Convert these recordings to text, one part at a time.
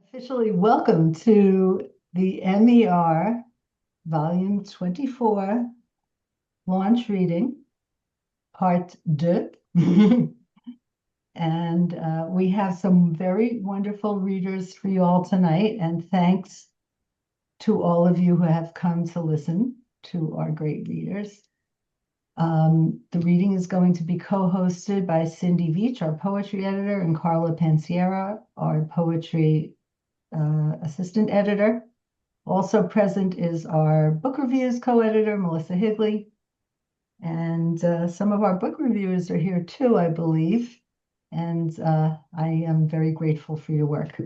Officially welcome to the MER Volume 24 launch reading, Part 2. And we have some very wonderful readers for you all tonight. And thanks to all of you who have come to listen to our great readers. The reading is going to be co-hosted by Cindy Veach, our poetry editor, and Carla Panciera, our poetry assistant editor. Also present is our book reviews co-editor, Melissa Higley. And some of our book reviewers are here too, I believe. And I am very grateful for your work.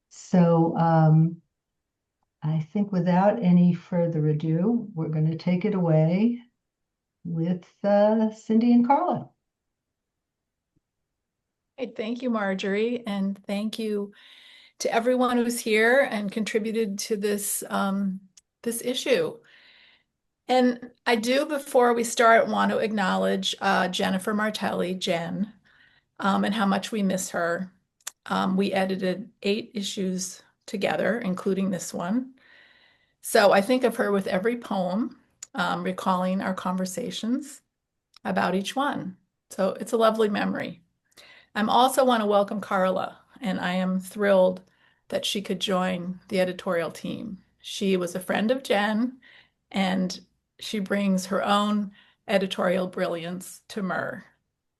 So I think without any further ado, we're going to take it away with Cindy and Carla. Hey, thank you, Marjorie, and thank you to everyone who's here and contributed to this this issue. And I do, before we start, want to acknowledge Jennifer Martelli, Jen, and how much we miss her. We edited 8 issues together, including this one. So I think of her with every poem, recalling our conversations about each one. So it's a lovely memory. I also want to welcome Carla, and I am thrilled that she could join the editorial team. She was a friend of Jen, and she brings her own editorial brilliance to MER.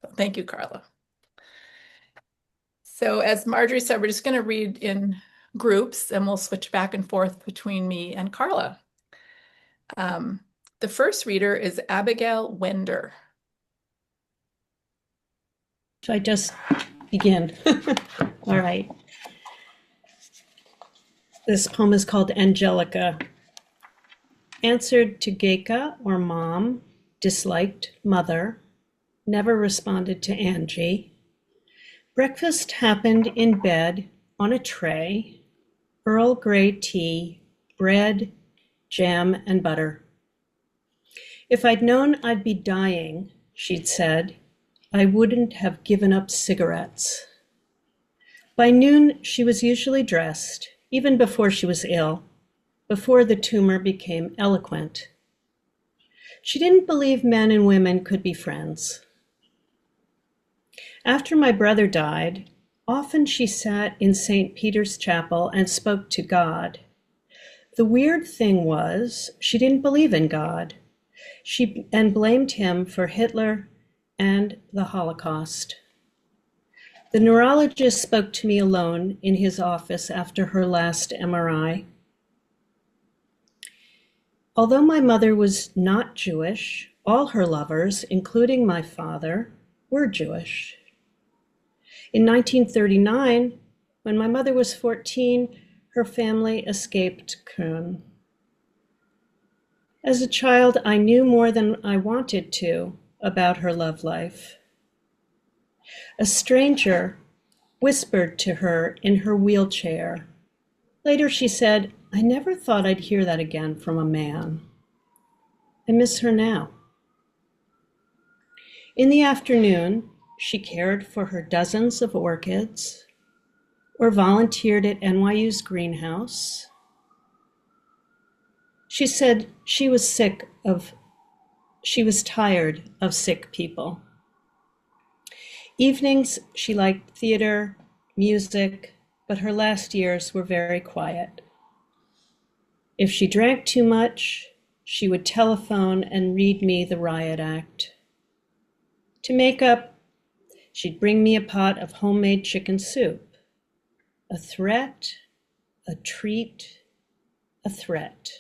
So thank you, Carla. So as Marjorie said, we're just going to read in groups, and we'll switch back and forth between me and Carla. The first reader is Abigail Wender. Should I just begin? All right. This poem is called Angelica. Answered to Geika or mom, disliked mother, never responded to Angie. Breakfast happened in bed on a tray, Earl Grey tea, bread, jam, and butter. If I'd known I'd be dying, she'd said, I wouldn't have given up cigarettes. By noon, she was usually dressed, even before she was ill, before the tumor became eloquent. She didn't believe men and women could be friends. After my brother died, often she sat in St. Peter's Chapel and spoke to God. The weird thing was, she didn't believe in God. She blamed him for Hitler and the Holocaust. The neurologist spoke to me alone in his office after her last MRI. Although my mother was not Jewish, all her lovers, including my father, were Jewish. In 1939, when my mother was 14, her family escaped Köln. As a child, I knew more than I wanted to about her love life. A stranger whispered to her in her wheelchair. Later she said, I never thought I'd hear that again from a man. I miss her now. In the afternoon, she cared for her dozens of orchids or volunteered at NYU's greenhouse. She said she was tired of sick people. Evenings, she liked theater, music, but her last years were very quiet. If she drank too much, she would telephone and read me the riot act. To make up, she'd bring me a pot of homemade chicken soup. A threat, a treat, a threat.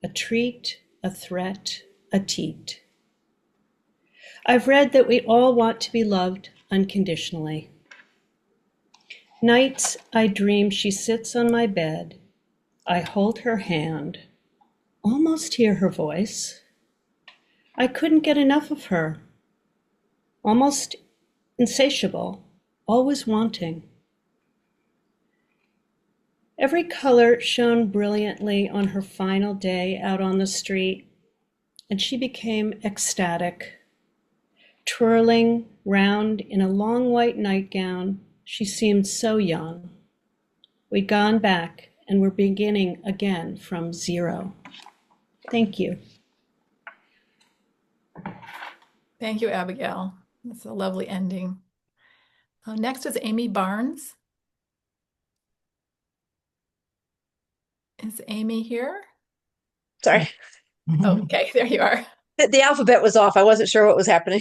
A treat, a threat, a teat. I've read that we all want to be loved unconditionally. Nights I dream she sits on my bed. I hold her hand, almost hear her voice. I couldn't get enough of her, almost insatiable, always wanting. Every color shone brilliantly on her final day out on the street, and she became ecstatic. Twirling round in a long white nightgown, she seemed so young. We'd gone back and were beginning again from zero. Thank you. Thank you, Abigail. That's a lovely ending. Next is Amy Barnes. Is Amy here? Sorry, Oh, okay, there you are. the alphabet was off. I wasn't sure what was happening.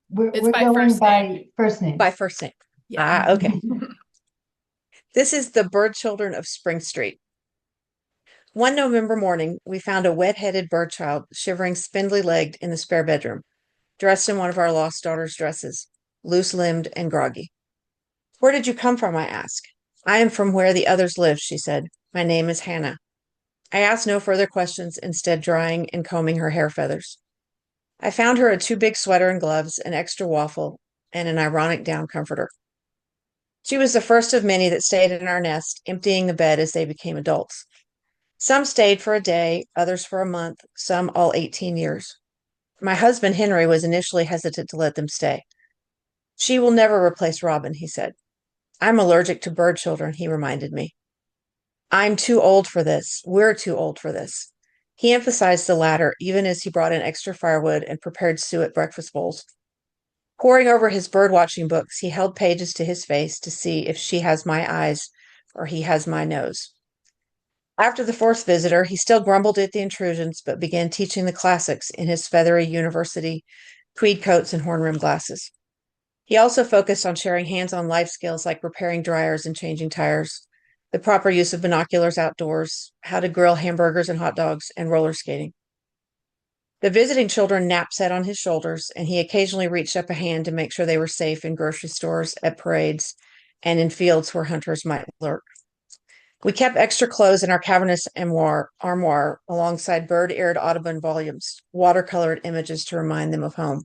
We're It's we're by going first by name. first names. By first name. Yeah. Ah, okay. This is the bird children of Spring Street. One November morning, we found a wet-headed bird child shivering spindly-legged in the spare bedroom, dressed in one of our lost daughter's dresses, loose-limbed and groggy. Where did you come from? I asked. I am from where the others live, she said. My name is Hannah. I asked no further questions, instead drying and combing her hair feathers. I found her a too big sweater and gloves, an extra waffle, and an ironic down comforter. She was the first of many that stayed in our nest, emptying the bed as they became adults. Some stayed for a day, others for a month, some all 18 years. My husband, Henry, was initially hesitant to let them stay. She will never replace Robin, he said. I'm allergic to bird children, he reminded me. I'm too old for this. We're too old for this. He emphasized the latter, even as he brought in extra firewood and prepared suet breakfast bowls. Poring over his bird-watching books, he held pages to his face to see if she has my eyes or he has my nose. After the fourth visitor, he still grumbled at the intrusions, but began teaching the classics in his feathery university tweed coats and horn-rimmed glasses. He also focused on sharing hands-on life skills like repairing dryers and changing tires, the proper use of binoculars outdoors, how to grill hamburgers and hot dogs, and roller skating. The visiting children knapsack on his shoulders, and he occasionally reached up a hand to make sure they were safe in grocery stores, at parades, and in fields where hunters might lurk. We kept extra clothes in our cavernous armoire alongside bird-eared Audubon volumes, watercolored images to remind them of home.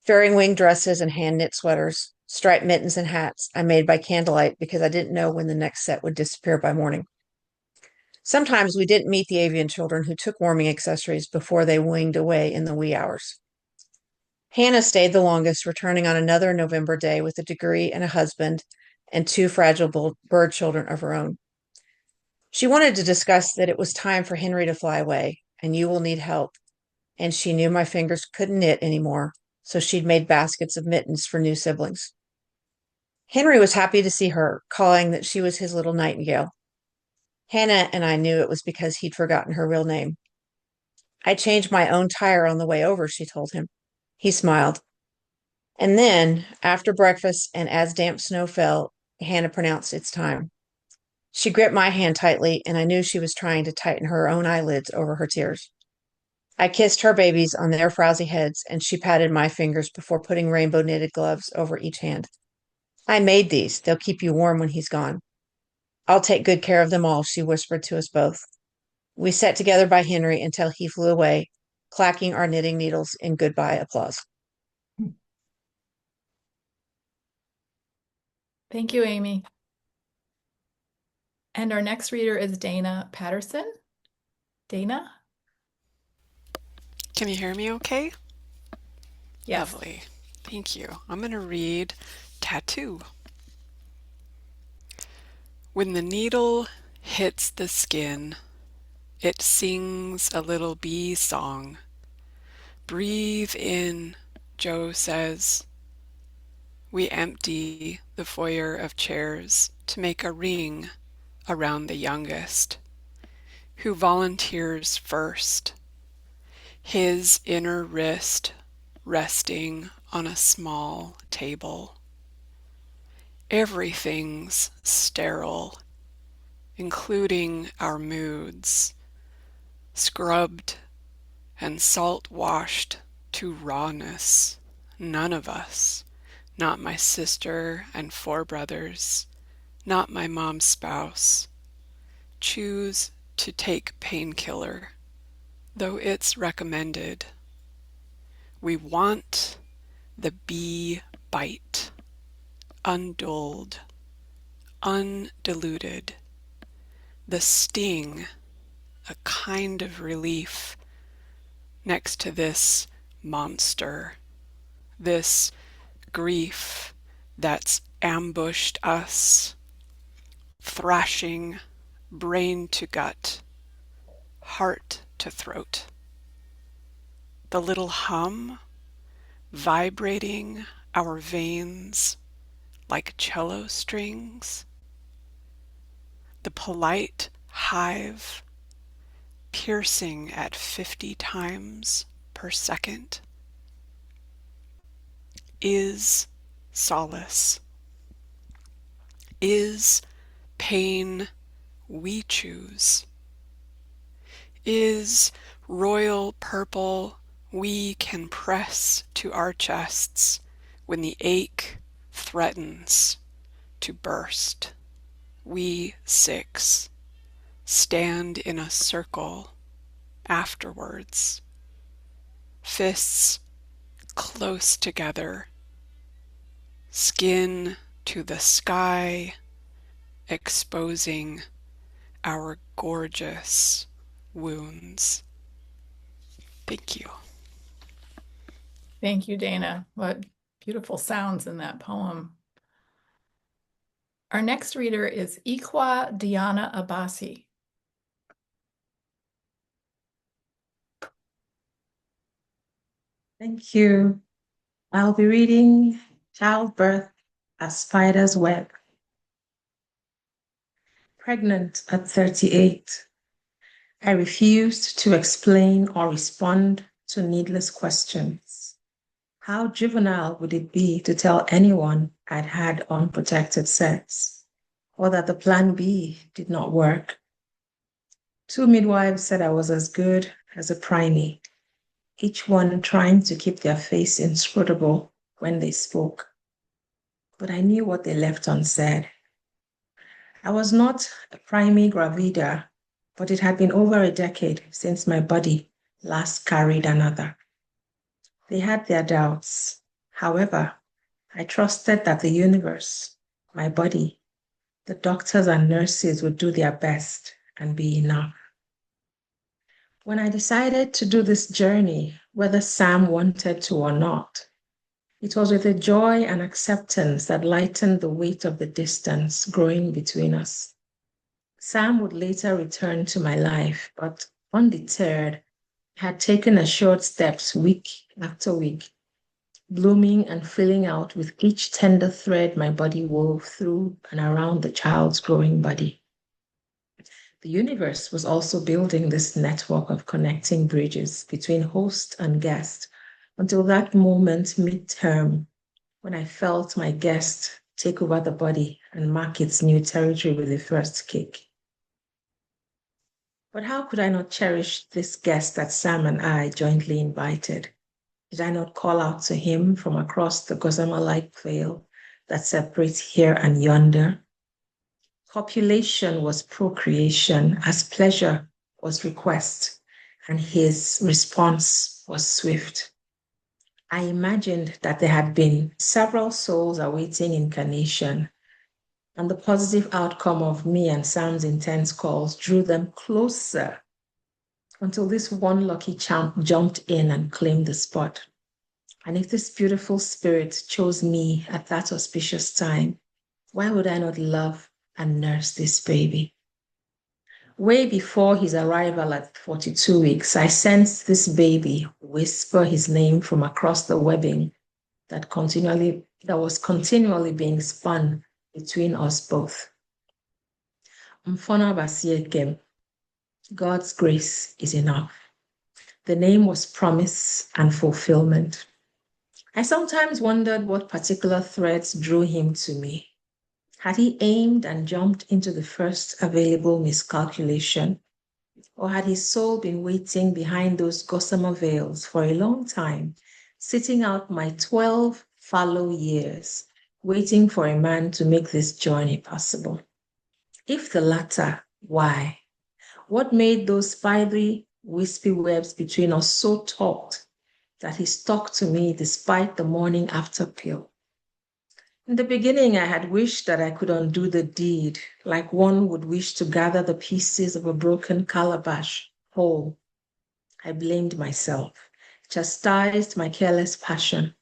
Fairing wing dresses and hand-knit sweaters, striped mittens and hats I made by candlelight because I didn't know when the next set would disappear by morning. Sometimes we didn't meet the avian children who took warming accessories before they winged away in the wee hours. Hannah stayed the longest, returning on another November day with a degree and a husband and two fragile bird children of her own. She wanted to discuss that it was time for Henry to fly away, and you will need help. And she knew my fingers couldn't knit anymore, so she'd made baskets of mittens for new siblings. Henry was happy to see her, calling that she was his little nightingale. Hannah and I knew it was because he'd forgotten her real name. I changed my own tire on the way over, she told him. He smiled. And then, after breakfast and as damp snow fell, Hannah pronounced it's time. She gripped my hand tightly, and I knew she was trying to tighten her own eyelids over her tears. I kissed her babies on their frowsy heads, and she patted my fingers before putting rainbow knitted gloves over each hand. I made these. They'll keep you warm when he's gone. I'll take good care of them all, she whispered to us both. We sat together by Henry until he flew away, clacking our knitting needles in goodbye applause. Thank you, Amy. And our next reader is Dayna Patterson. Dayna? Can you hear me okay? Yes. Lovely. Thank you. I'm going to read Tattoo. When the needle hits the skin, it sings a little bee song. Breathe in, Joe says. We empty the foyer of chairs to make a ring around the youngest, who volunteers first, his inner wrist resting on a small table. Everything's sterile, including our moods, scrubbed and salt-washed to rawness. None of us, not my sister and 4 brothers, not my mom's spouse, choose to take painkiller, though it's recommended. We want the bee bite, undulled, undiluted, the sting, a kind of relief next to this monster, this grief that's ambushed us, thrashing brain to gut, heart to throat. The little hum vibrating our veins like cello strings. The polite hive piercing at 50 times per second is solace, is pain we choose, is royal purple we can press to our chests when the ache threatens to burst. We 6 stand in a circle afterwards, fists close together, skin to the sky, exposing our gorgeous wounds. Thank you. Thank you, Dayna. What beautiful sounds in that poem. Our next reader is Iquo DianaAbasi. Thank you. I'll be reading Childbirth: A Spider's Web. Pregnant at 38, I refused to explain or respond to needless questions. How juvenile would it be to tell anyone I'd had unprotected sex, or that the plan B did not work? 2 midwives said I was as good as a primate, each one trying to keep their face inscrutable when they spoke. But I knew what they left unsaid. I was not a primate gravida, but it had been over a decade since my body last carried another. They had their doubts. However, I trusted that the universe, my body, the doctors and nurses would do their best and be enough. When I decided to do this journey, whether Sam wanted to or not, it was with a joy and acceptance that lightened the weight of the distance growing between us. Sam would later return to my life, but undeterred, had taken assured steps week after week, blooming and filling out with each tender thread my body wove through and around the child's growing body. The universe was also building this network of connecting bridges between host and guest until that moment mid-term when I felt my guest take over the body and mark its new territory with the first kick. But how could I not cherish this guest that Sam and I jointly invited? Did I not call out to him from across the gossamer-like veil that separates here and yonder? Copulation was procreation as pleasure was request, and his response was swift. I imagined that there had been several souls awaiting incarnation, and the positive outcome of me and Sam's intense calls drew them closer until this one lucky champ jumped in and claimed the spot. And if this beautiful spirit chose me at that auspicious time, why would I not love and nurse this baby? Way before his arrival at 42 weeks, I sensed this baby whisper his name from across the webbing that was continually being spun between us both. Mfona Basieke, God's grace is enough. The name was promise and fulfillment. I sometimes wondered what particular threads drew him to me. Had he aimed and jumped into the first available miscalculation? Or had his soul been waiting behind those gossamer veils for a long time, sitting out my 12 fallow years, waiting for a man to make this journey possible? If the latter, why? What made those spidery, wispy webs between us so taut that he stuck to me despite the morning after pill? In the beginning, I had wished that I could undo the deed, like one would wish to gather the pieces of a broken calabash whole. I blamed myself, chastised my careless passion.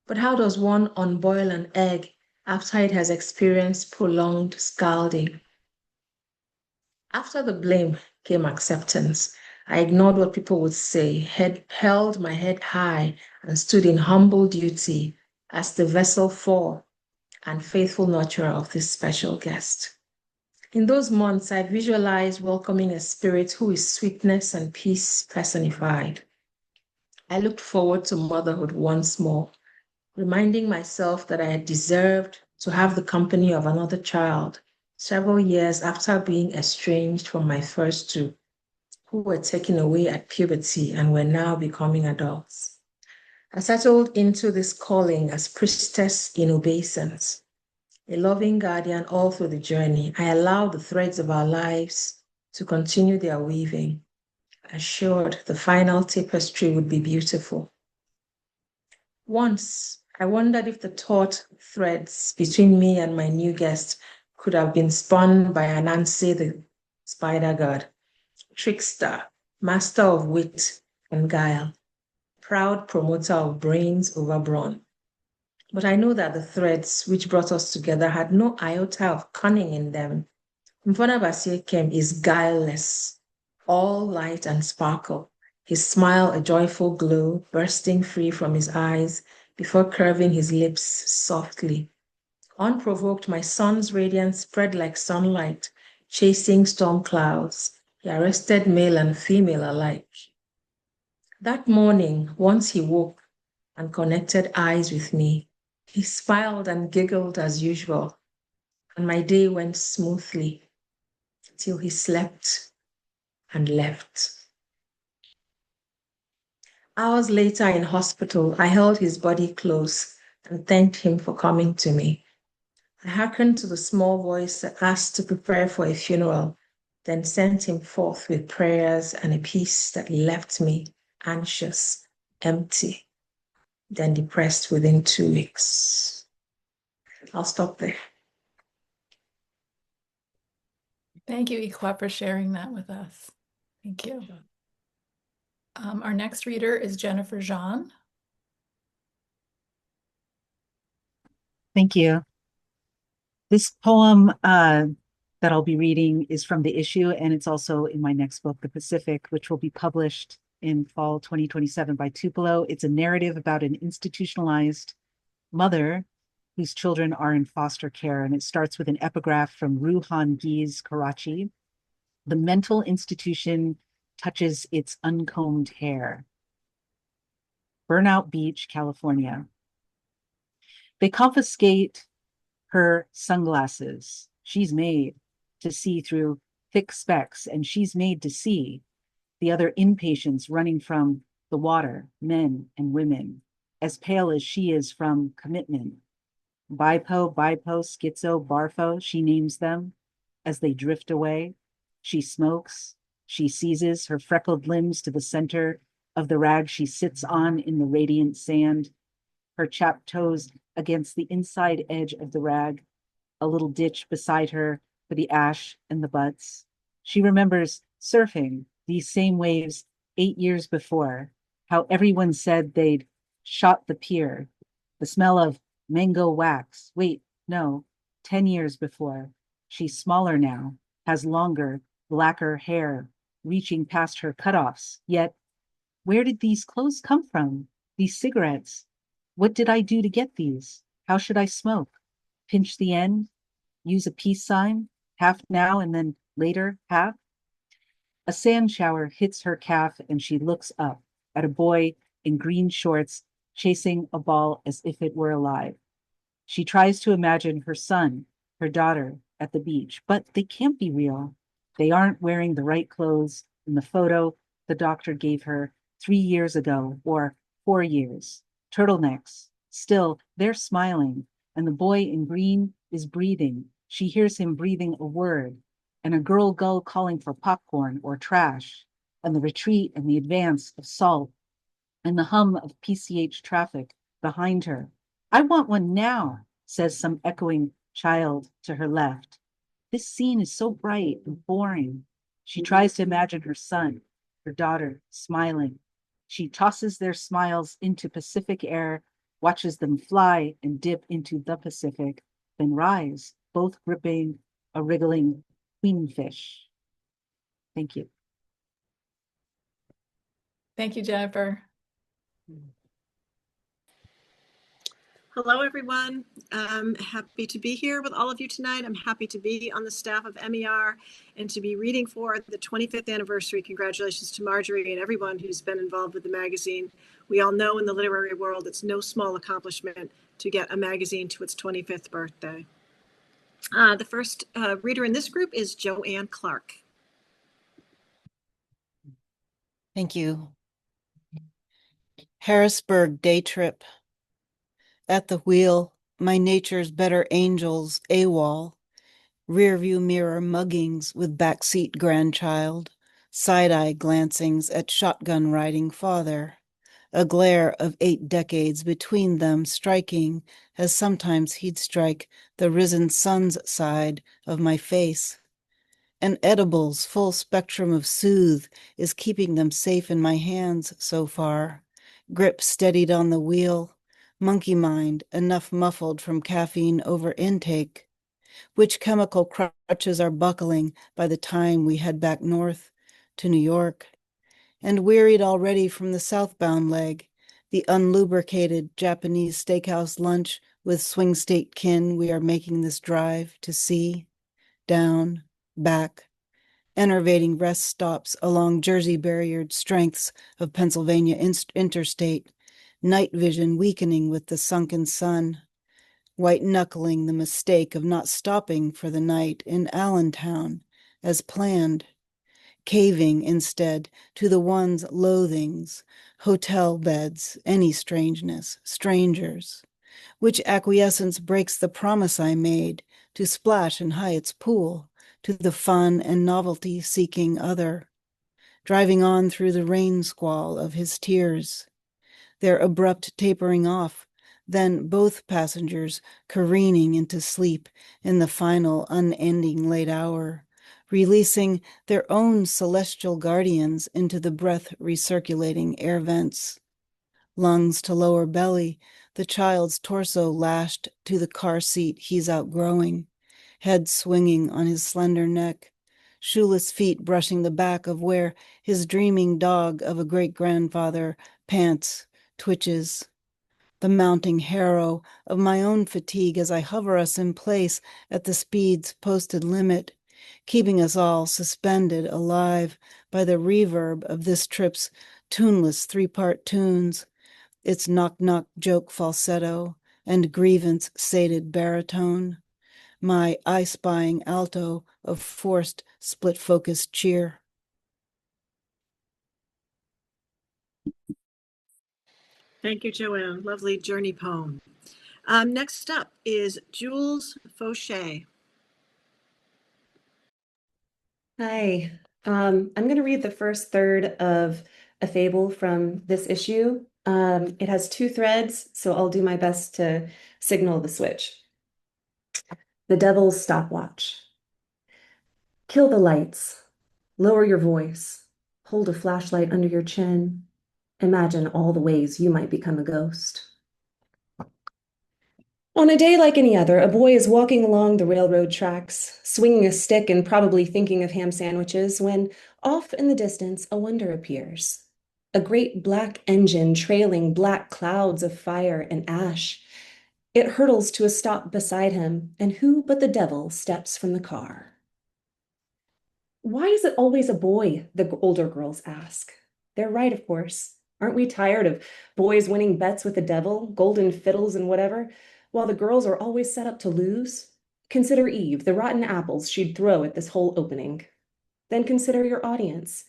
But how does one unboil an egg after it has experienced prolonged scalding? After the blame came acceptance. I ignored what people would say, held my head high, and stood in humble duty as the vessel for and faithful nurturer of this special guest. In those months, I visualized welcoming a spirit who is sweetness and peace personified. I looked forward to motherhood once more, reminding myself that I had deserved to have the company of another child several years after being estranged from my first two, who were taken away at puberty and were now becoming adults. I settled into this calling as priestess in obeisance, a loving guardian all through the journey. I allowed the threads of our lives to continue their weaving, assured the final tapestry would be beautiful. Once, I wondered if the taut threads between me and my new guest could have been spun by Anansi, the spider god, trickster, master of wit and guile, proud promoter of brains over brawn. But I know that the threads which brought us together had no iota of cunning in them. DianaAbasi is guileless, all light and sparkle, his smile a joyful glow bursting free from his eyes before curving his lips softly. Unprovoked, my son's radiance spread like sunlight, chasing storm clouds. He arrested male and female alike. That morning, once he woke and connected eyes with me, he smiled and giggled as usual, and my day went smoothly till he slept and left. Hours later in hospital, I held his body close and thanked him for coming to me. I hearkened to the small voice that asked to prepare for a funeral, then sent him forth with prayers and a peace that left me anxious, empty, then depressed within 2 weeks. I'll stop there. Thank you, Iquo, for sharing that with us. Thank you. Our next reader is Jennifer Jean. Thank you. This poem that I'll be reading is from the issue, and it's also in my next book, The Pacific, which will be published in fall 2027 by Tupelo. It's a narrative about an institutionalized mother whose children are in foster care, and it starts with an epigraph from Ruhan Gi's Karachi. The mental institution touches its uncombed hair. Burnout Beach, California. They confiscate her sunglasses. She's made to see through thick specs, and she's made to see the other inpatients running from the water, men and women, as pale as she is from commitment. Bipo, schizo, barfo, she names them as they drift away. She smokes, she seizes her freckled limbs to the center of the rag she sits on in the radiant sand, her chapped toes against the inside edge of the rag, a little ditch beside her for the ash and the butts. She remembers surfing these same waves 8 years before, how everyone said they'd shot the pier, the smell of mango wax. Wait, no, 10 years before. She's smaller now, has longer, blacker hair, reaching past her cutoffs. Yet, where did these clothes come from? These cigarettes? What did I do to get these? How should I smoke? Pinch the end? Use a peace sign? Half now and then later, half? A sand shower hits her calf and she looks up at a boy in green shorts chasing a ball as if it were alive. She tries to imagine her son, her daughter at the beach, but they can't be real. They aren't wearing the right clothes in the photo the doctor gave her 3 years ago or 4 years. Turtlenecks. Still, they're smiling, and the boy in green is breathing. She hears him breathing a word, and a girl gull calling for popcorn or trash, and the retreat and the advance of salt, and the hum of PCH traffic behind her. I want one now, says some echoing child to her left. This scene is so bright and boring. She tries to imagine her son, her daughter, smiling. She tosses their smiles into Pacific air, watches them fly and dip into the Pacific, then rise, both gripping a wriggling queenfish. Thank you. Thank you, Jennifer. Hello, everyone. I'm happy to be here with all of you tonight. I'm happy to be on the staff of MER and to be reading for the 25th anniversary. Congratulations to Marjorie and everyone who's been involved with the magazine. We all know in the literary world, it's no small accomplishment to get a magazine to its 25th birthday. The first reader in this group is Joanne Clark. Thank you. Harrisburg day trip. At the wheel, my nature's better angels, AWOL. Rearview mirror muggings with backseat grandchild. Side-eye glancings at shotgun riding father. A glare of 8 decades between them striking, as sometimes he'd strike the risen sun's side of my face. An edible's full spectrum of soothe is keeping them safe in my hands so far. Grip steadied on the wheel, monkey mind enough muffled from caffeine over intake. Which chemical crutches are buckling by the time we head back north to New York? And wearied already from the southbound leg, the unlubricated Japanese steakhouse lunch with swing state kin we are making this drive to see, down, back, enervating rest stops along Jersey barriered strengths of Pennsylvania interstate, night vision weakening with the sunken sun, white knuckling the mistake of not stopping for the night in Allentown as planned, caving instead to the one's loathings, hotel beds, any strangeness, strangers, which acquiescence breaks the promise I made to splash in Hyatt's pool, to the fun and novelty-seeking other, driving on through the rain squall of his tears, their abrupt tapering off, then both passengers careening into sleep in the final unending late hour, releasing their own celestial guardians into the breath-recirculating air vents. Lungs to lower belly, the child's torso lashed to the car seat he's outgrowing, head swinging on his slender neck, shoeless feet brushing the back of where his dreaming dog of a great-grandfather pants, twitches. The mounting harrow of my own fatigue as I hover us in place at the speed's posted limit, keeping us all suspended alive by the reverb of this trip's tuneless 3-part tunes, its knock-knock joke falsetto and grievance sated baritone, my eye-spying alto of forced split-focused cheer. Thank you, Joanne. Lovely journey poem. Next up is Jules Foshee. Hi, I'm going to read the first third of a fable from this issue. It has 2 threads, so I'll do my best to signal the switch. The Devil's Stopwatch. Kill the lights. Lower your voice. Hold a flashlight under your chin. Imagine all the ways you might become a ghost. On a day like any other, a boy is walking along the railroad tracks, swinging a stick and probably thinking of ham sandwiches, when off in the distance a wonder appears. A great black engine trailing black clouds of fire and ash. It hurtles to a stop beside him, and who but the devil steps from the car? Why is it always a boy? The older girls ask. They're right, of course. Aren't we tired of boys winning bets with the devil, golden fiddles and whatever, while the girls are always set up to lose? Consider Eve, the rotten apples she'd throw at this whole opening. Then consider your audience.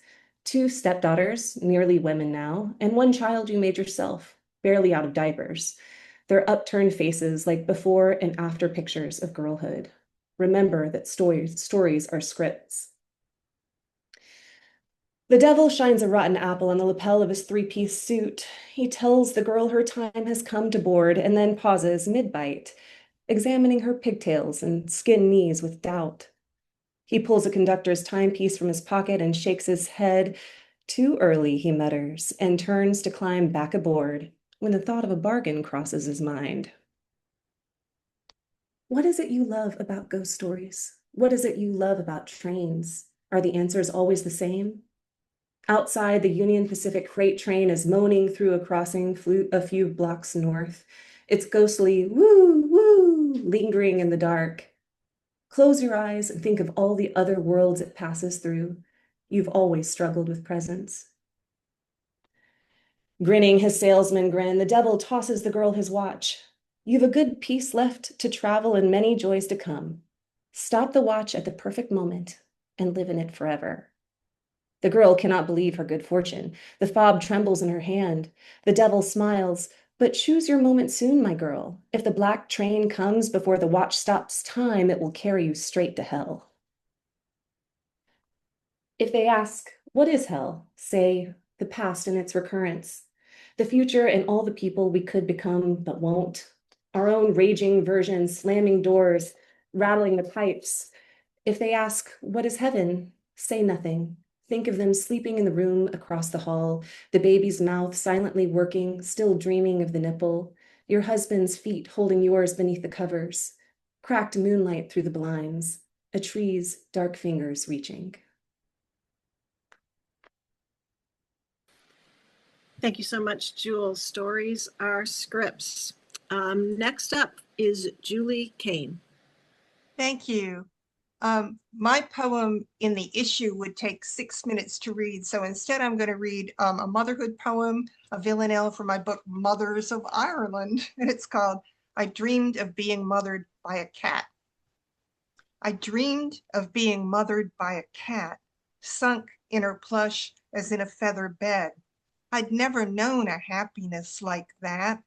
2 stepdaughters, nearly women now, and 1 child you made yourself, barely out of diapers. Their upturned faces like before and after pictures of girlhood. Remember that stories are scripts. The devil shines a rotten apple on the lapel of his 3-piece suit. He tells the girl her time has come to board and then pauses mid-bite, examining her pigtails and skin knees with doubt. He pulls a conductor's timepiece from his pocket and shakes his head. Too early, he mutters, and turns to climb back aboard when the thought of a bargain crosses his mind. What is it you love about ghost stories? What is it you love about trains? Are the answers always the same? Outside, the Union Pacific freight train is moaning through a crossing a few blocks north. Its ghostly woo, woo, lingering in the dark. Close your eyes and think of all the other worlds it passes through. You've always struggled with presence. Grinning his salesman grin, the devil tosses the girl his watch. You've a good piece left to travel and many joys to come. Stop the watch at the perfect moment and live in it forever. The girl cannot believe her good fortune. The fob trembles in her hand. The devil smiles. But choose your moment soon, my girl. If the black train comes before the watch stops time, it will carry you straight to hell. If they ask, what is hell? Say, the past and its recurrence. The future and all the people we could become but won't. Our own raging version, slamming doors, rattling the pipes. If they ask, what is heaven? Say nothing. Think of them sleeping in the room across the hall, the baby's mouth silently working, still dreaming of the nipple, your husband's feet holding yours beneath the covers, cracked moonlight through the blinds, a tree's dark fingers reaching. Thank you so much, Jules. Stories are scripts. Next up is Julie Kane. Thank you. My poem in the issue would take 6 minutes to read. So instead, I'm going to read a motherhood poem, a villanelle from my book, Mothers of Ireland. And it's called, I Dreamed of Being Mothered by a Cat. I dreamed of being mothered by a cat, sunk in her plush as in a feather bed. I'd never known a happiness like that.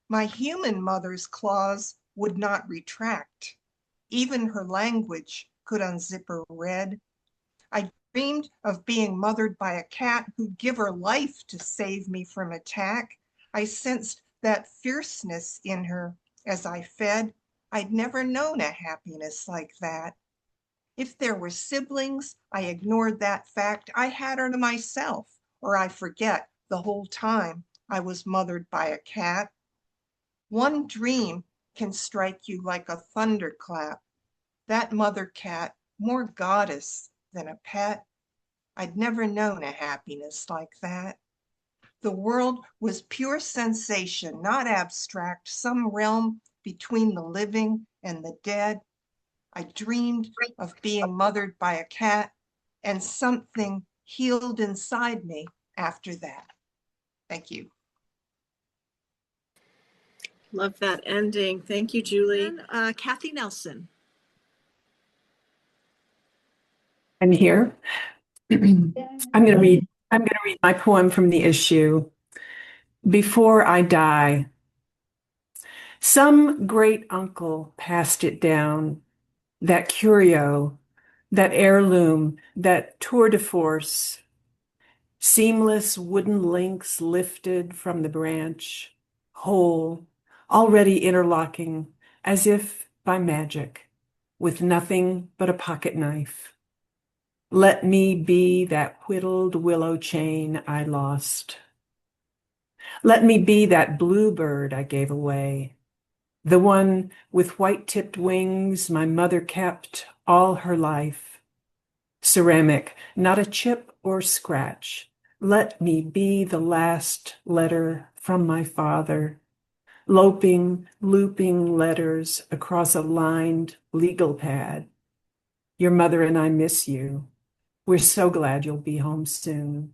My human mother's claws would not retract. Even her language could unzip her red. I dreamed of being mothered by a cat who'd give her life to save me from attack. I sensed that fierceness in her as I fed. I'd never known a happiness like that. If there were siblings, I ignored that fact. I had her to myself, or I forget the whole time I was mothered by a cat. One dream can strike you like a thunderclap. That mother cat, more goddess than a pet. I'd never known a happiness like that. The world was pure sensation, not abstract, some realm between the living and the dead. I dreamed of being mothered by a cat, and something healed inside me after that. Thank you. Love that ending. Thank you, Julie. Kathy Nelson. I'm here. I'm going to read my poem from the issue. Before I die. Some great uncle passed it down, that curio, that heirloom, that tour de force, seamless wooden links lifted from the branch, whole, already interlocking, as if by magic, with nothing but a pocket knife. Let me be that whittled willow chain I lost. Let me be that bluebird I gave away, the one with white-tipped wings my mother kept all her life. Ceramic, not a chip or scratch. Let me be the last letter from my father, looping letters across a lined legal pad. Your mother and I miss you. We're so glad you'll be home soon.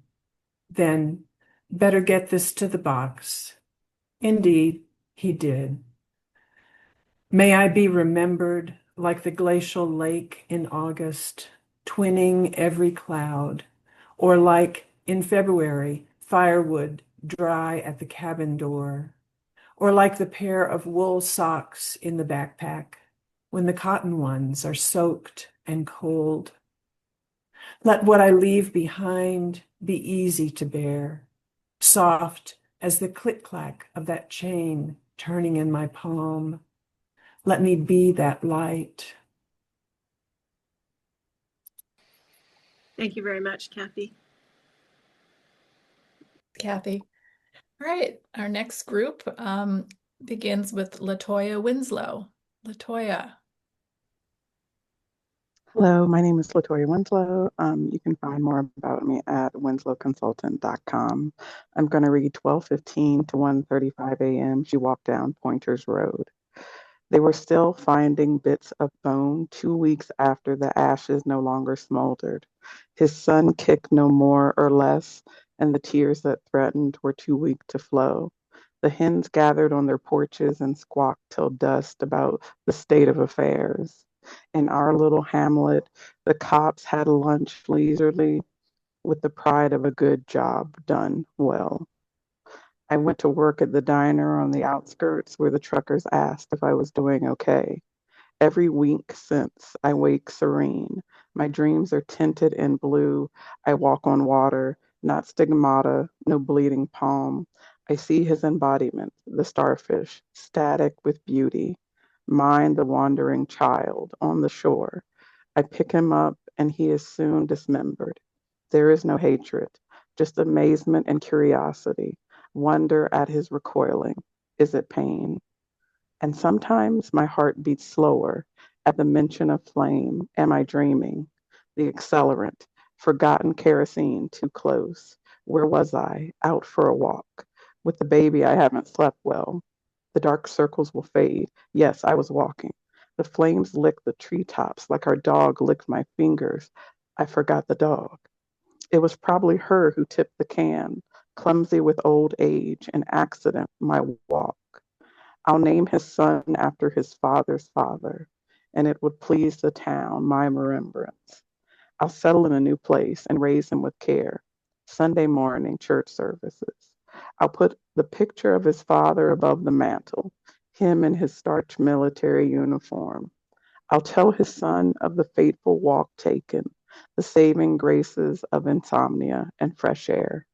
Then, better get this to the box. Indeed, he did. May I be remembered like the glacial lake in August, twinning every cloud, or like, in February, firewood dry at the cabin door, or like the pair of wool socks in the backpack, when the cotton ones are soaked and cold. Let what I leave behind be easy to bear, soft as the click-clack of that chain turning in my palm. Let me be that light. Thank you very much, Kathy. Kathy. All right, our next group begins with LaToya Winslow. LaToya. Hello, my name is LaToya Winslow. You can find more about me at winslowconsultant.com. I'm going to read 12:15 to 1:35 a.m. She walked down Pointers Road. They were still finding bits of bone 2 weeks after the ashes no longer smoldered. His son kicked no more or less, and the tears that threatened were too weak to flow. The hens gathered on their porches and squawked till dusk about the state of affairs. In our little hamlet, the cops had lunch leisurely with the pride of a good job done well. I went to work at the diner on the outskirts where the truckers asked if I was doing okay. Every week since, I wake serene. My dreams are tinted in blue. I walk on water, not stigmata, no bleeding palm. I see his embodiment, the starfish, static with beauty. Mine, the wandering child, on the shore. I pick him up, and he is soon dismembered. There is no hatred, just amazement and curiosity, wonder at his recoiling. Is it pain? And sometimes my heart beats slower at the mention of flame. Am I dreaming? The accelerant, forgotten kerosene too close. Where was I? Out for a walk. With the baby, I haven't slept well. The dark circles will fade. Yes, I was walking. The flames licked the treetops like our dog licked my fingers. I forgot the dog. It was probably her who tipped the can, clumsy with old age, an accident, my walk. I'll name his son after his father's father, and it would please the town, my remembrance. I'll settle in a new place and raise him with care. Sunday morning church services. I'll put the picture of his father above the mantle, him in his starched military uniform. I'll tell his son of the fateful walk taken, the saving graces of insomnia and fresh air.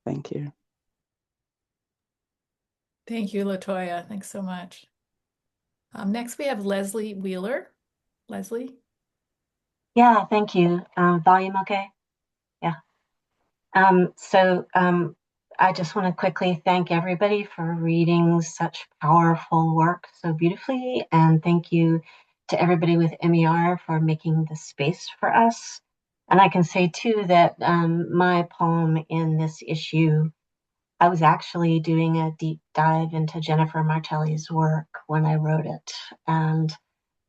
Thank you. Thank you, LaToya. Thanks so much. Next, we have Lesley Wheeler. Lesley? Yeah, thank you. Volume okay? Yeah. I just want to quickly thank everybody for reading such powerful work so beautifully, and thank you to everybody with MER for making this space for us. And I can say too that my poem in this issue, I was actually doing a deep dive into Jennifer Martelli's work when I wrote it, and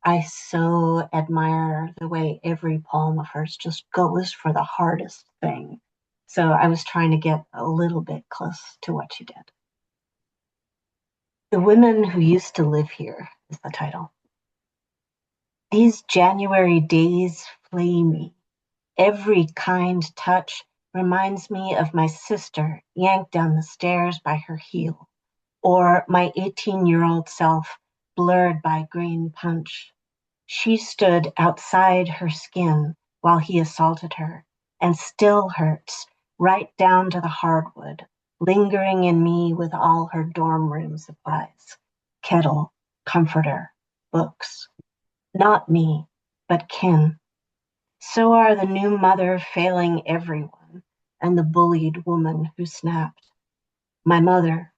I so admire the way every poem of hers just goes for the hardest thing. So I was trying to get a little bit close to what she did. The Women Who Used to Live Here is the title. These January days flay me. Every kind touch reminds me of my sister yanked down the stairs by her heel, or my 18-year-old self blurred by green punch. She stood outside her skin while he assaulted her, and still hurts right down to the hardwood, lingering in me with all her dorm room supplies, kettle, comforter, books. Not me, but kin. So are the new mother failing everyone, and the bullied woman who snapped. My mother,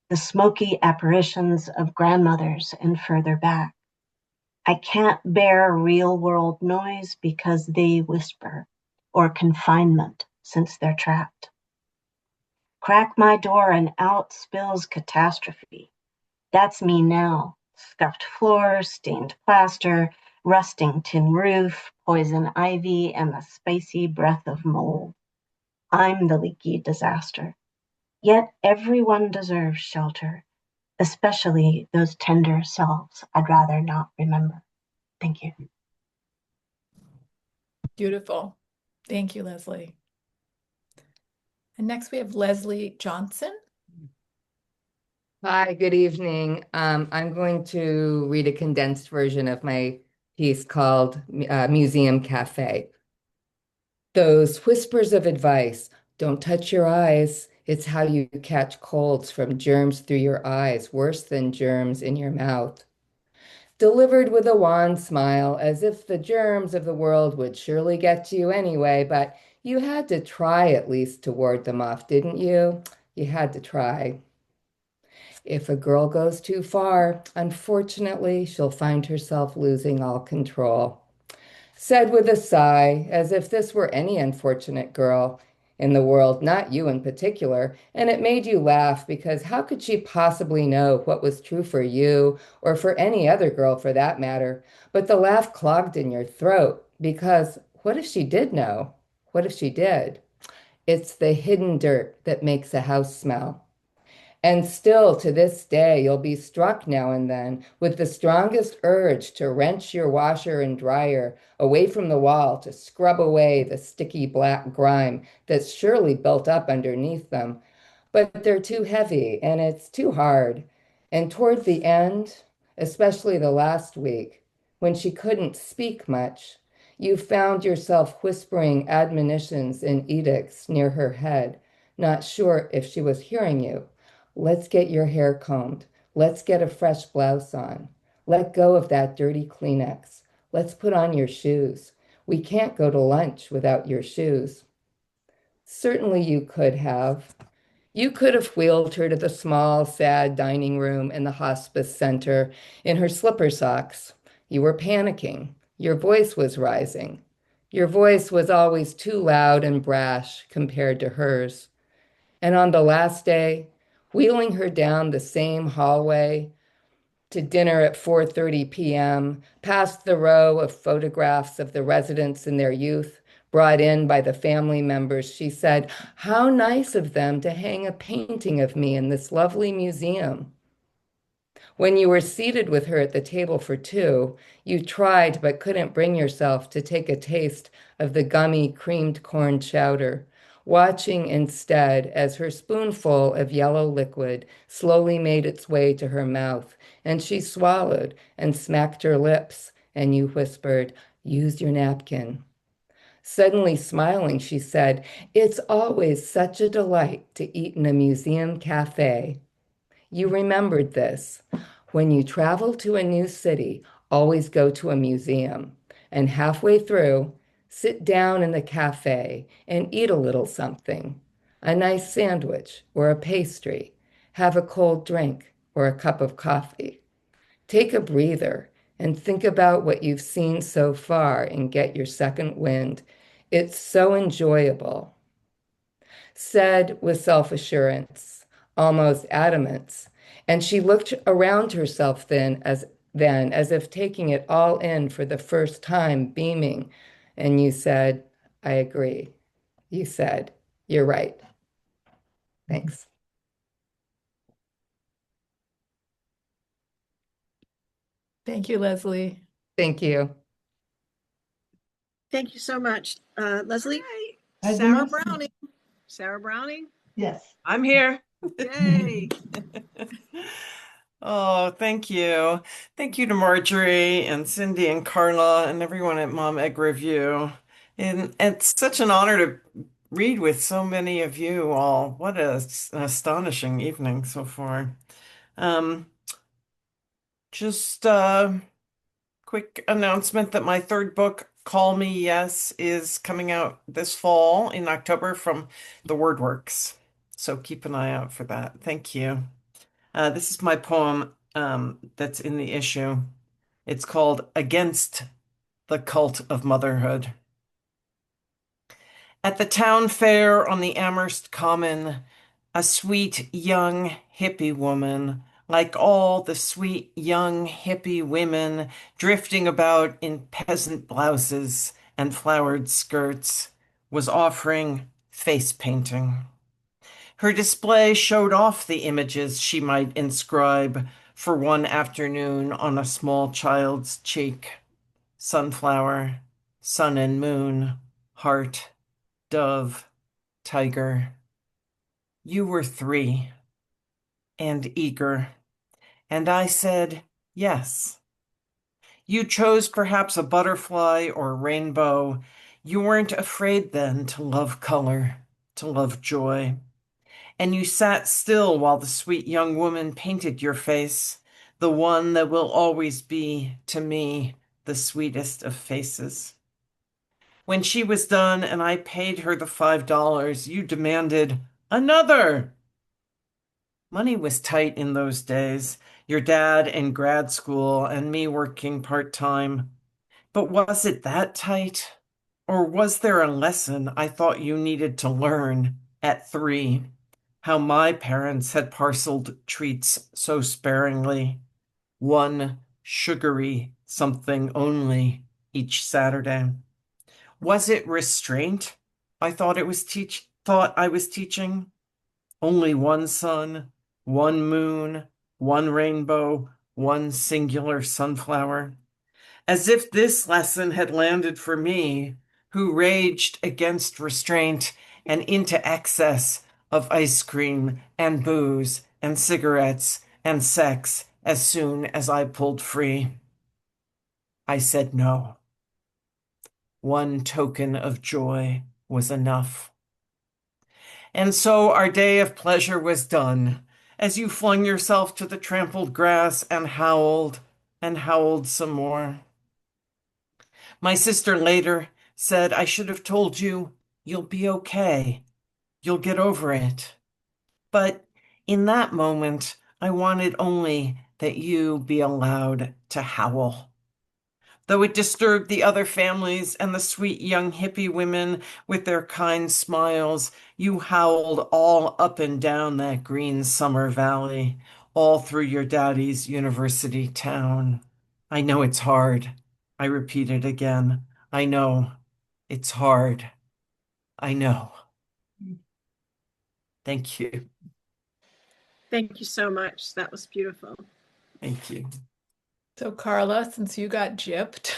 the smoky apparitions of grandmothers and further back. I can't bear real world noise because they whisper, or confinement since they're trapped. Crack my door and out spills catastrophe. That's me now. Scuffed floors, stained plaster, rusting tin roof, poison ivy, and the spicy breath of mold. I'm the leaky disaster. Yet everyone deserves shelter, especially those tender selves I'd rather not remember. Thank you. Beautiful. Thank you, Lesley. And next we have Leslie Johnson. Hi, good evening. I'm going to read a condensed version of my piece called Museum Cafe. Those whispers of advice, don't touch your eyes. It's how you catch colds from germs through your eyes, worse than germs in your mouth. Delivered with a wan smile, as if the germs of the world would surely get to you anyway, but you had to try at least to ward them off, didn't you? You had to try. If a girl goes too far, unfortunately, she'll find herself losing all control. said with a sigh, as if this were any unfortunate girl in the world, not you in particular, and it made you laugh because how could she possibly know what was true for you or for any other girl for that matter? But the laugh clogged in your throat because what if she did know? What if she did? It's the hidden dirt that makes a house smell. And still to this day, you'll be struck now and then with the strongest urge to wrench your washer and dryer away from the wall to scrub away the sticky black grime that's surely built up underneath them. But they're too heavy and it's too hard. And toward the end, especially the last week, when she couldn't speak much, you found yourself whispering admonitions and edicts near her head, not sure if she was hearing you. Let's get your hair combed. Let's get a fresh blouse on. Let go of that dirty Kleenex. Let's put on your shoes. We can't go to lunch without your shoes. Certainly you could have. You could have wheeled her to the small, sad dining room in the hospice center in her slipper socks. You were panicking. Your voice was rising. Your voice was always too loud and brash compared to hers. And on the last day, wheeling her down the same hallway to dinner at 4:30 p.m., past the row of photographs of the residents in their youth brought in by the family members, she said, "How nice of them to hang a painting of me in this lovely museum." When you were seated with her at the table for two, you tried but couldn't bring yourself to take a taste of the gummy creamed corn chowder, watching instead as her spoonful of yellow liquid slowly made its way to her mouth, and she swallowed and smacked her lips, and you whispered, "Use your napkin." Suddenly smiling, she said, "It's always such a delight to eat in a museum cafe." You remembered this. When you travel to a new city, always go to a museum, and halfway through, sit down in the cafe and eat a little something, a nice sandwich or a pastry, have a cold drink or a cup of coffee. Take a breather and think about what you've seen so far and get your second wind. It's so enjoyable. Said with self-assurance, almost adamance, and she looked around herself then as if taking it all in for the first time, beaming. And you said, "I agree." You said, "You're right." Thanks. Thank you, Lesley. Thank you. Thank you so much. Lesley? Hi, Sarah Vanessa. Browning. Sarah Browning? Yes. I'm here. Yay. Oh, thank you. Thank you to Marjorie and Cindy and Carla and everyone at Mom Egg Review. And it's such an honor to read with so many of you all. What an astonishing evening so far. Just a quick announcement that my third book, Call Me Yes, is coming out this fall in October from the WordWorks. So keep an eye out for that. Thank you. This is my poem that's in the issue. It's called Against the Cult of Motherhood. At the town fair on the Amherst Common, a sweet young hippie woman, like all the sweet young hippie women drifting about in peasant blouses and flowered skirts, was offering face painting. Her display showed off the images she might inscribe for one afternoon on a small child's cheek. Sunflower, sun and moon, heart, dove, tiger. You were 3 and eager, and I said yes. You chose perhaps a butterfly or a rainbow. You weren't afraid then to love color, to love joy. And you sat still while the sweet young woman painted your face, the one that will always be, to me, the sweetest of faces. When she was done and I paid her the $5, you demanded another. Money was tight in those days, your dad in grad school and me working part-time. But was it that tight? Or was there a lesson I thought you needed to learn at 3? How my parents had parceled treats so sparingly, one sugary something only each Saturday. Was it restraint I thought I was teaching? Only one sun, one moon, one rainbow, one singular sunflower. As if this lesson had landed for me, who raged against restraint and into excess of ice cream and booze and cigarettes and sex as soon as I pulled free. I said no. One token of joy was enough. And so our day of pleasure was done, as you flung yourself to the trampled grass and howled some more. My sister later said I should have told you, you'll be okay. You'll get over it. But in that moment, I wanted only that you be allowed to howl. Though it disturbed the other families and the sweet young hippie women with their kind smiles, you howled all up and down that green summer valley, all through your daddy's university town. I know it's hard. I repeated again. I know it's hard. I know. Thank you. Thank you so much. That was beautiful. Thank you. So Carla, since you got gypped,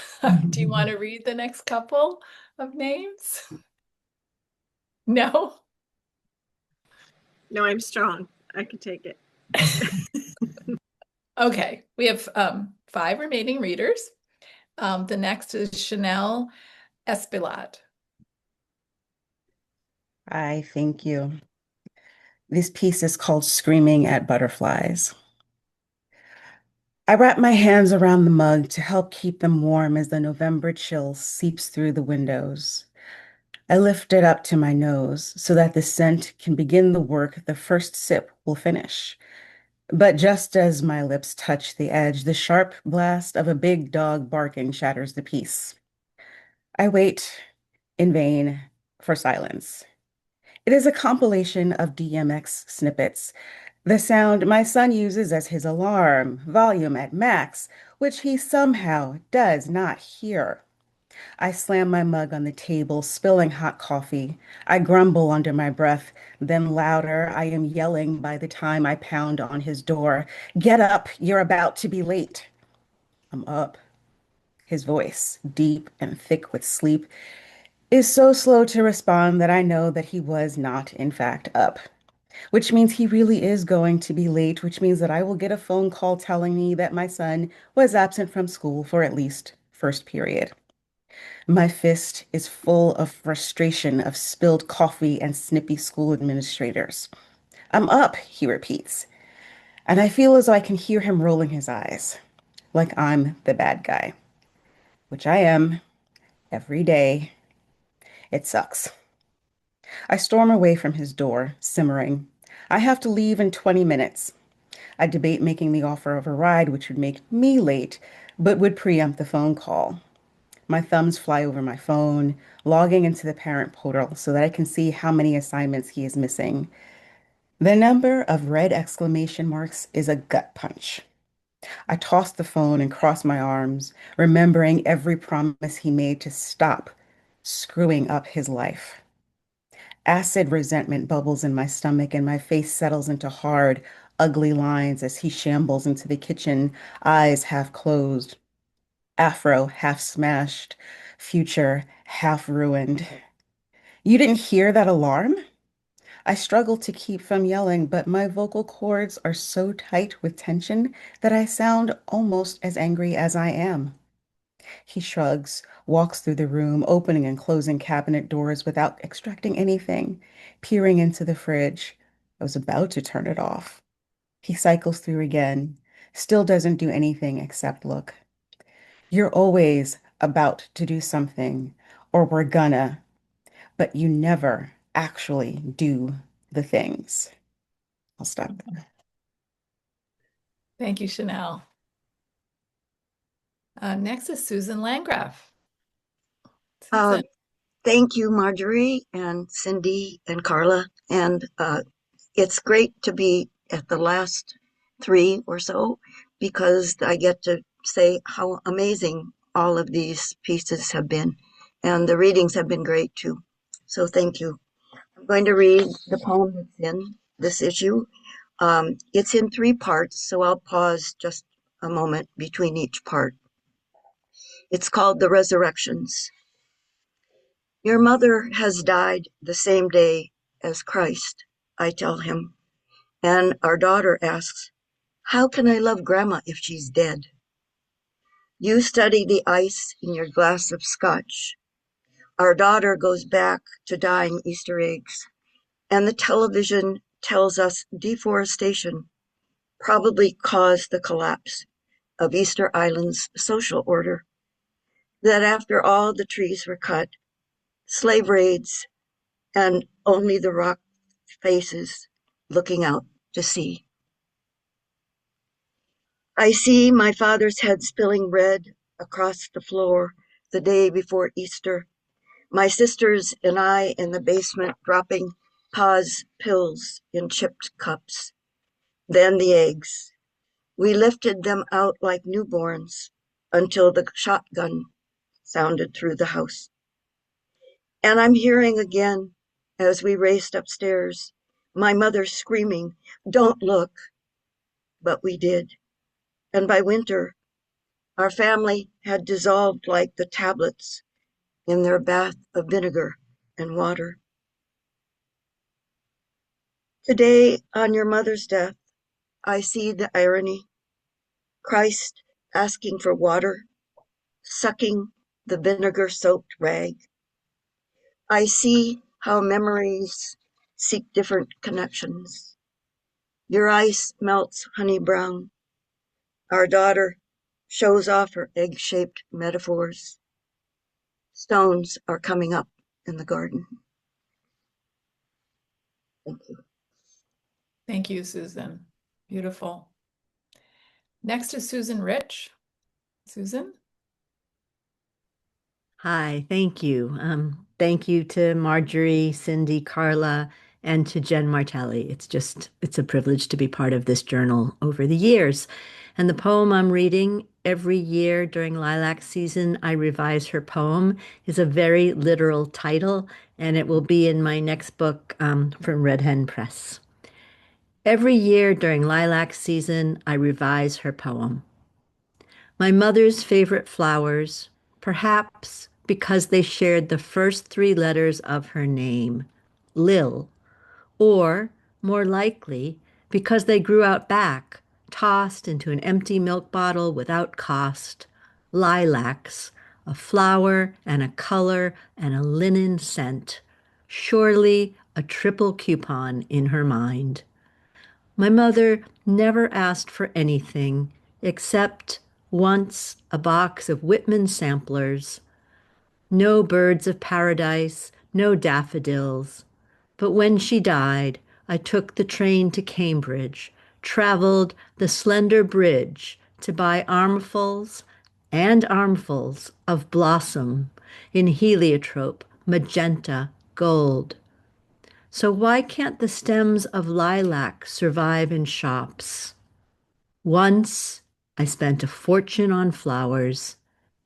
do you want to read the next couple of names? No? No, I'm strong. I can take it. Okay, we have 5 remaining readers. The next is Shinelle Espaillat. Hi, thank you. This piece is called Screaming at Butterflies. I wrap my hands around the mug to help keep them warm as the November chill seeps through the windows. I lift it up to my nose so that the scent can begin the work the first sip will finish. But just as my lips touch the edge, the sharp blast of a big dog barking shatters the peace. I wait in vain for silence. It is a compilation of DMX snippets, the sound my son uses as his alarm, volume at max, which he somehow does not hear. I slam my mug on the table, spilling hot coffee. I grumble under my breath, then louder, I am yelling by the time I pound on his door. Get up, you're about to be late. I'm up. His voice, deep and thick with sleep, is so slow to respond that I know that he was not, in fact, up. Which means he really is going to be late, which means that I will get a phone call telling me that my son was absent from school for at least first period. My fist is full of frustration of spilled coffee and snippy school administrators. I'm up, he repeats, and I feel as though I can hear him rolling his eyes, like I'm the bad guy, which I am every day. It sucks. I storm away from his door, simmering. I have to leave in 20 minutes. I debate making the offer of a ride, which would make me late, but would preempt the phone call. My thumbs fly over my phone, logging into the parent portal so that I can see how many assignments he is missing. The number of red exclamation marks is a gut punch. I toss the phone and cross my arms, remembering every promise he made to stop screwing up his life. Acid resentment bubbles in my stomach and my face settles into hard, ugly lines as he shambles into the kitchen, eyes half closed, afro half smashed, future half ruined. You didn't hear that alarm? I struggle to keep from yelling, but my vocal cords are so tight with tension that I sound almost as angry as I am. He shrugs, walks through the room, opening and closing cabinet doors without extracting anything, peering into the fridge. I was about to turn it off. He cycles through again, still doesn't do anything except look. You're always about to do something, or we're gonna, but you never actually do the things. I'll stop there. Thank you, Shinelle. Next is Susan Landgraf. Uh, Susan. Thank you, Marjorie and Cindy and Carla. And it's great to be at the last three or so because I get to say how amazing all of these pieces have been. And the readings have been great too. So thank you. I'm going to read the poem that's in this issue. It's in three parts, so I'll pause just a moment between each part. It's called The Resurrections. Your mother has died the same day as Christ, I tell him, and our daughter asks, how can I love Grandma if she's dead? You study the ice in your glass of scotch. Our daughter goes back to dyeing Easter eggs, and the television tells us deforestation probably caused the collapse of Easter Island's social order, that after all the trees were cut, slave raids, and only the rock faces looking out to sea. I see my father's head spilling red across the floor the day before Easter, my sisters and I in the basement dropping Pa's pills in chipped cups. Then the eggs. We lifted them out like newborns until the shotgun sounded through the house. And I'm hearing again, as we raced upstairs, my mother screaming, don't look. But we did. And by winter, our family had dissolved like the tablets in their bath of vinegar and water. Today, on your mother's death, I see the irony. Christ asking for water, sucking the vinegar-soaked rag. I see how memories seek different connections. Your ice melts honey brown. Our daughter shows off her egg-shaped metaphors. Stones are coming up in the garden. Thank you. Thank you, Susan. Beautiful. Next is Susan Rich. Susan? Hi, thank you. Thank you to Marjorie, Cindy, Carla, and to Jen Martelli. It's a privilege to be part of this journal over the years. And the poem I'm reading every year during lilac season, I revise her poem, is a very literal title, and it will be in my next book from Red Hen Press. Every year during lilac season, I revise her poem. My mother's favorite flowers, perhaps because they shared the first three letters of her name, Lil, or, more likely, because they grew out back, tossed into an empty milk bottle without cost, lilacs, a flower and a color and a linen scent, surely a triple coupon in her mind. My mother never asked for anything except once a box of Whitman samplers. No birds of paradise, no daffodils. But when she died, I took the train to Cambridge, traveled the slender bridge to buy armfuls and armfuls of blossom in heliotrope, magenta, gold. So why can't the stems of lilac survive in shops? Once I spent a fortune on flowers,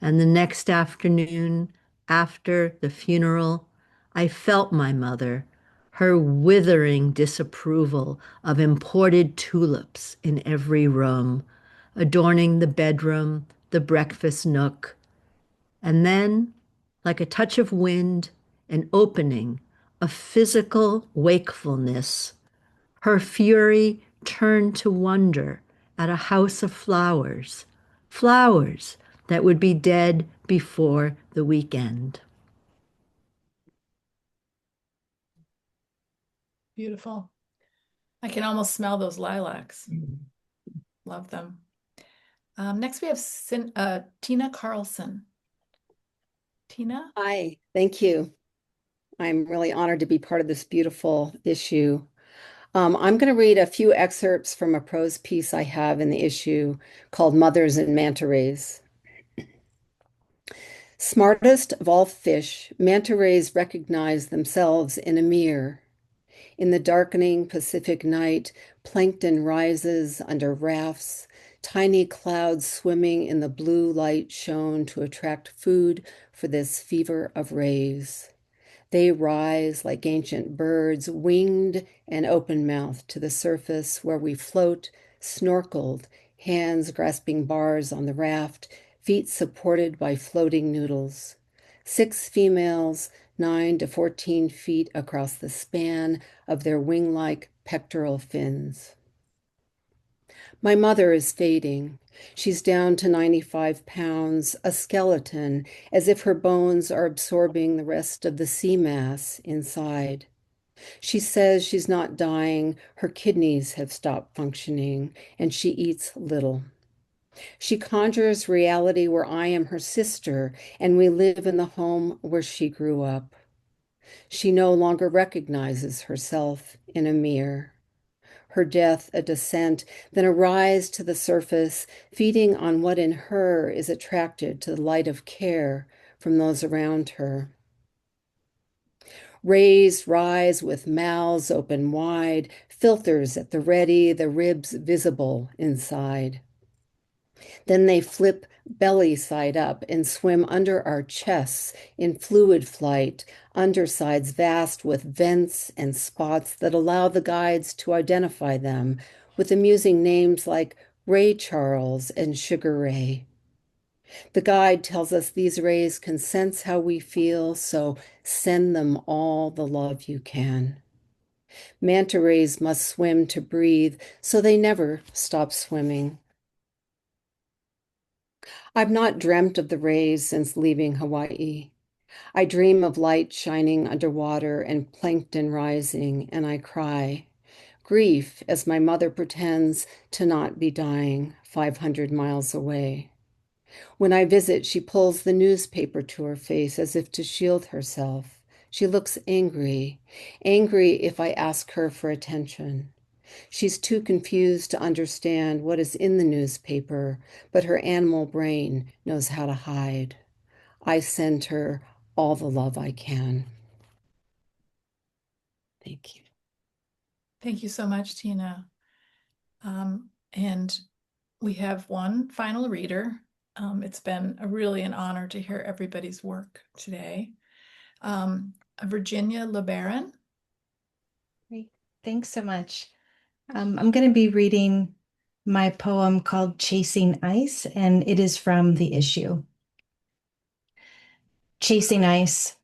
and the next afternoon, after the funeral, I felt my mother, her withering disapproval of imported tulips in every room, adorning the bedroom, the breakfast nook. And then, like a touch of wind, an opening, a physical wakefulness. Her fury turned to wonder at a house of flowers, flowers that would be dead before the weekend. Beautiful. I can almost smell those lilacs. Love them. Next we have Tina Carlson. Tina? Hi, thank you. I'm really honored to be part of this beautiful issue. I'm going to read a few excerpts from a prose piece I have in the issue called Mothers and Manta Rays. Smartest of all fish, manta rays recognize themselves in a MER. In the darkening Pacific night, plankton rises under rafts, tiny clouds swimming in the blue light shown to attract food for this fever of rays. They rise like ancient birds, winged and open-mouthed to the surface where we float, snorkeled, hands grasping bars on the raft, feet supported by floating noodles. 6 females, 9 to 14 feet across the span of their wing-like pectoral fins. My mother is fading. She's down to 95 pounds, a skeleton, as if her bones are absorbing the rest of the sea mass inside. She says she's not dying, her kidneys have stopped functioning, and she eats little. She conjures reality where I am her sister, and we live in the home where she grew up. She no longer recognizes herself in a MER. Her death a descent, then a rise to the surface, feeding on what in her is attracted to the light of care from those around her. Rays rise with mouths open wide, filters at the ready, the ribs visible inside. Then they flip belly side up and swim under our chests in fluid flight, undersides vast with vents and spots that allow the guides to identify them with amusing names like Ray Charles and Sugar Ray. The guide tells us these rays can sense how we feel, so send them all the love you can. Manta rays must swim to breathe, so they never stop swimming. I've not dreamt of the rays since leaving Hawaii. I dream of light shining underwater and plankton rising, and I cry. Grief as my mother pretends to not be dying 500 miles away. When I visit, she pulls the newspaper to her face as if to shield herself. She looks angry if I ask her for attention. She's too confused to understand what is in the newspaper, but her animal brain knows how to hide. I send her all the love I can. Thank you. Thank you so much, Tina. And we have one final reader. It's been really an honor to hear everybody's work today. Virginia LeBaron. Great. Thanks so much. I'm going to be reading my poem called Chasing Ice, and it is from the issue. Chasing Ice.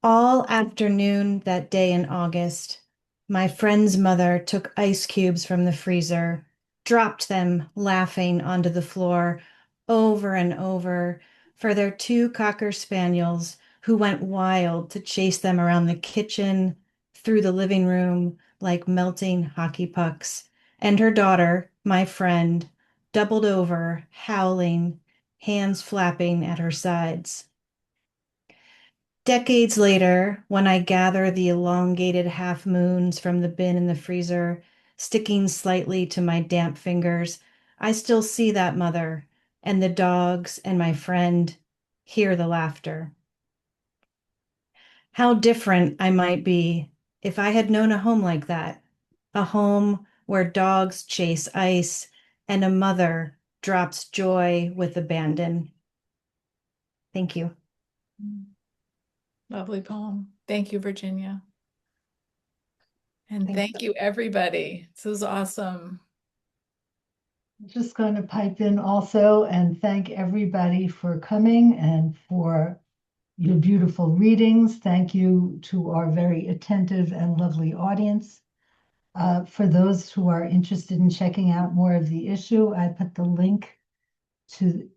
All afternoon that day in August, my friend's mother took ice cubes from the freezer, dropped them laughing onto the floor over and over for their 2 cocker spaniels who went wild to chase them around the kitchen, through the living room like melting hockey pucks, and her daughter, my friend, doubled over, howling, hands flapping at her sides. Decades later, when I gather the elongated half moons from the bin in the freezer, sticking slightly to my damp fingers, I still see that mother and the dogs and my friend, hear the laughter. How different I might be if I had known a home like that, a home where dogs chase ice and a mother drops joy with abandon. Thank you. Lovely poem. Thank you, Virginia. And Thanks. thank you, everybody. This was awesome. I'm just going to pipe in also and thank everybody for coming and for your beautiful readings. Thank you to our very attentive and lovely audience. For those who are interested in checking out more of the issue, I put the link to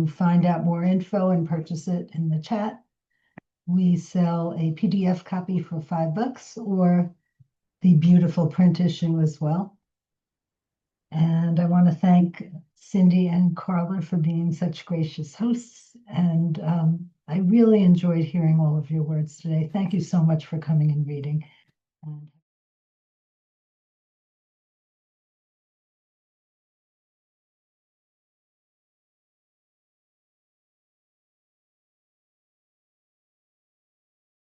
find out more info and purchase it in the chat. We sell a PDF copy for $5 or the beautiful print issue as well. And I want to thank Cindy and Carla for being such gracious hosts. And I really enjoyed hearing all of your words today. Thank you so much for coming and reading. And